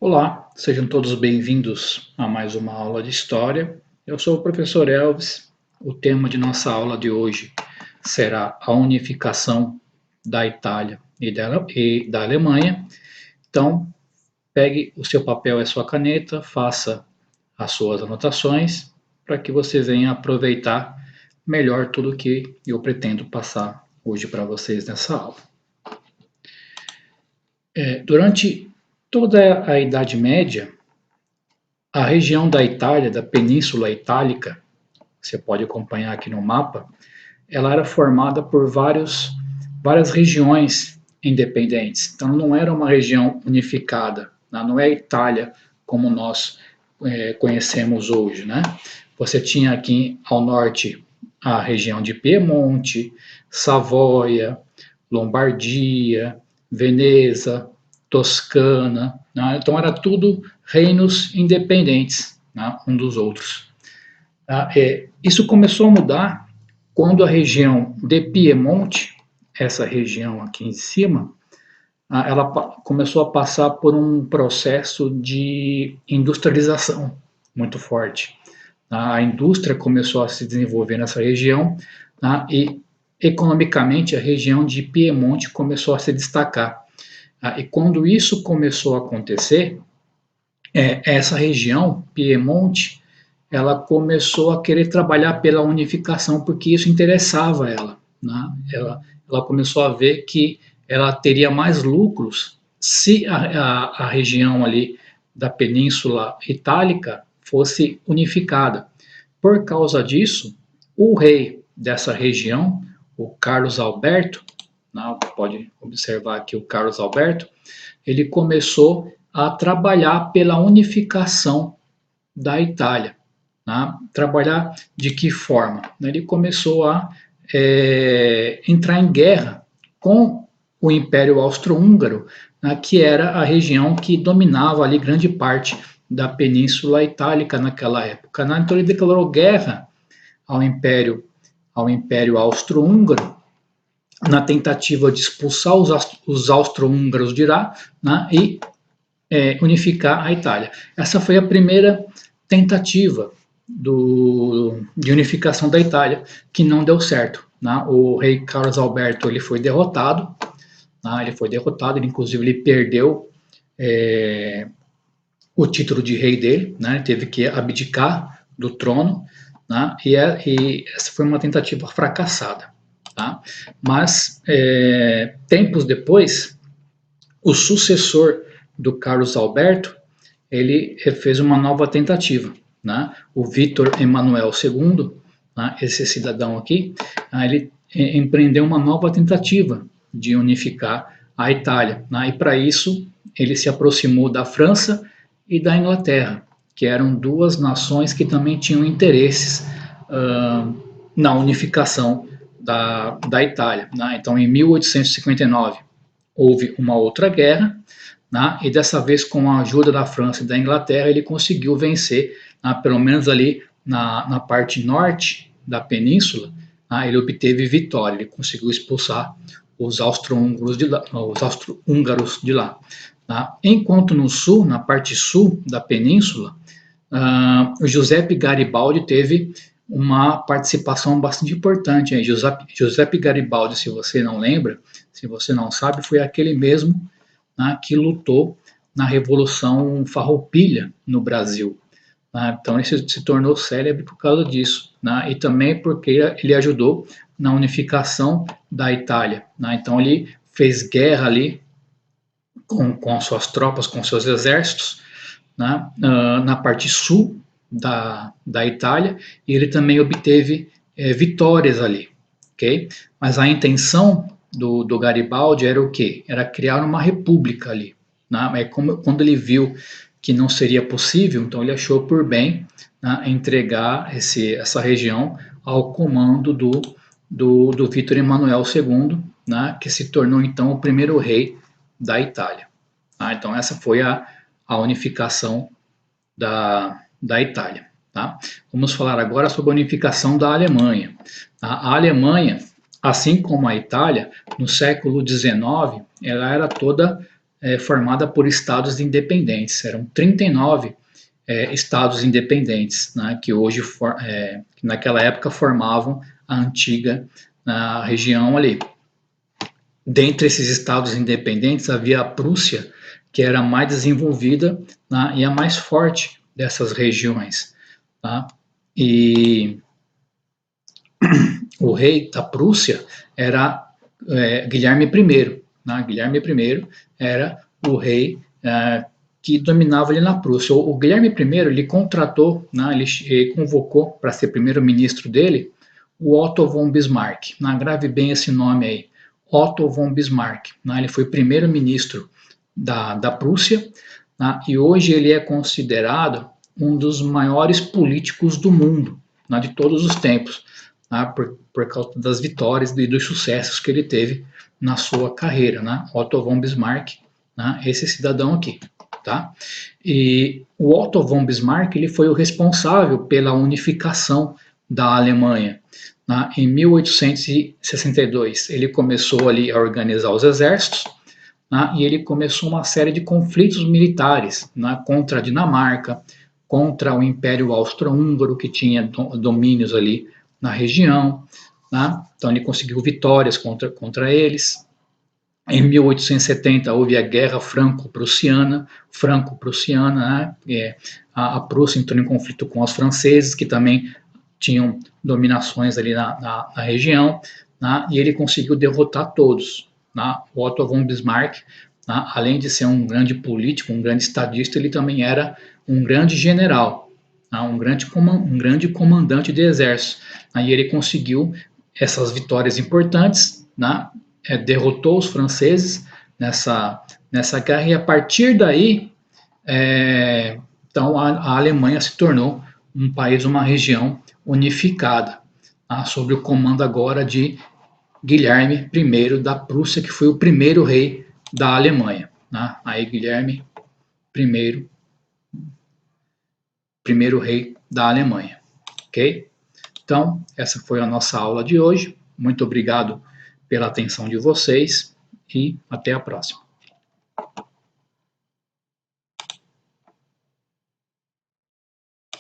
Olá, sejam todos bem-vindos a mais uma aula de História. Eu sou o professor Elvis. O tema de nossa aula de hoje será a unificação da Itália e da Alemanha. Então, pegue o seu papel e a sua caneta, faça as suas anotações para que você venha aproveitar melhor tudo o que eu pretendo passar hoje para vocês nessa aula. Durante toda a Idade Média, a região da Itália, da Península Itálica, você pode acompanhar aqui no mapa, ela era formada por várias regiões independentes. Então não era uma região unificada, né? Não é a Itália como nós conhecemos hoje, né? Você tinha aqui ao norte a região de Piemonte, Savoia, Lombardia, Veneza, Toscana, né? Então era tudo reinos independentes, né, um dos outros. Isso começou a mudar quando a região de Piemonte, essa região aqui em cima, ela começou a passar por um processo de industrialização muito forte. A indústria começou a se desenvolver nessa região, e economicamente a região de Piemonte começou a se destacar. E quando isso começou a acontecer, essa região, Piemonte, ela começou a querer trabalhar pela unificação porque isso interessava ela, né? Ela começou a ver que ela teria mais lucros se a região ali da Península Itálica fosse unificada. Por causa disso, o rei dessa região, o Carlos Alberto, né, pode observar aqui o Carlos Alberto, ele começou a trabalhar pela unificação da Itália. Né? Trabalhar de que forma? Ele começou a entrar em guerra com o Império Austro-Húngaro, né, que era a região que dominava ali grande parte da Península Itálica naquela época. Né? Então ele declarou guerra ao Império Austro-Húngaro na tentativa de expulsar os austro-húngaros de lá, né, e unificar a Itália. Essa foi a primeira tentativa de unificação da Itália, que não deu certo. Né? O rei Carlos Alberto ele foi derrotado, né? Ele inclusive ele perdeu o título de rei dele, né? Teve que abdicar do trono, né? E essa foi uma tentativa fracassada. Tá? Mas, tempos depois, o sucessor do Carlos Alberto, ele fez uma nova tentativa. Né? O Vítor Emanuel II, né, esse cidadão aqui, ele empreendeu uma nova tentativa de unificar a Itália. Né? E para isso, ele se aproximou da França e da Inglaterra, que eram duas nações que também tinham interesses na unificação da Itália. Né? Então, em 1859, houve uma outra guerra, né? E dessa vez, com a ajuda da França e da Inglaterra, ele conseguiu vencer, né? Pelo menos ali na parte norte da península, né? Ele obteve vitória, ele conseguiu expulsar os austro-húngaros de lá. Tá? Enquanto no sul, na parte sul da península, o Giuseppe Garibaldi teve uma participação bastante importante. Giuseppe Garibaldi, se você não lembra, se você não sabe, foi aquele mesmo, né, que lutou na Revolução Farroupilha no Brasil. Né? Então ele se tornou célebre por causa disso, né? E também porque ele ajudou na unificação da Itália. Né? Então ele fez guerra ali com as suas tropas, com seus exércitos, né, na parte sul da Itália, e ele também obteve vitórias ali, ok? Mas a intenção do Garibaldi era o quê? Era criar uma república ali. Né? Quando ele viu que não seria possível, então ele achou por bem, né, entregar essa região ao comando do Vítor Emanuel II, né, que se tornou então o primeiro rei da Itália. Tá? Então essa foi a unificação da Itália. Tá? Vamos falar agora sobre a unificação da Alemanha. A Alemanha, assim como a Itália, no século XIX, ela era toda formada por estados independentes. Eram 39 estados independentes, né, que hoje, que naquela época formavam a antiga região ali. Dentre esses estados independentes havia a Prússia, que era a mais desenvolvida, né, e a mais forte dessas regiões. Tá? E o rei da Prússia era Guilherme I. Né? Guilherme I era o rei que dominava ali na Prússia. O Guilherme I, ele contratou, né, ele convocou para ser primeiro-ministro dele o Otto von Bismarck. Né? Grave bem esse nome aí, Otto von Bismarck. Né? Ele foi primeiro-ministro da Prússia, né? E hoje ele é considerado um dos maiores políticos do mundo, né, de todos os tempos, né, por causa das vitórias e dos sucessos que ele teve na sua carreira, né? Otto von Bismarck, né, esse cidadão aqui. Tá? E o Otto von Bismarck ele foi o responsável pela unificação da Alemanha. Né? Em 1862 ele começou ali a organizar os exércitos, né? E ele começou uma série de conflitos militares, né, contra a Dinamarca, contra o Império Austro-Húngaro, que tinha domínios ali na região. Né? Então ele conseguiu vitórias contra eles. Em 1870 houve a Guerra Franco-Prussiana, né? A Prússia entrou em conflito com os franceses, que também tinham dominações ali na região, né? E ele conseguiu derrotar todos. Né? O Otto von Bismarck, né? Além de ser um grande político, um grande estadista, ele também era um grande general, né? um grande comandante de exército. Né? E ele conseguiu essas vitórias importantes, né? Derrotou os franceses nessa guerra, e a partir daí, então a Alemanha se tornou um país, uma região unificada, tá? Sob o comando agora de Guilherme I da Prússia, que foi o primeiro rei da Alemanha. Tá? Aí Guilherme I, primeiro rei da Alemanha. Ok? Então, essa foi a nossa aula de hoje. Muito obrigado pela atenção de vocês e até a próxima.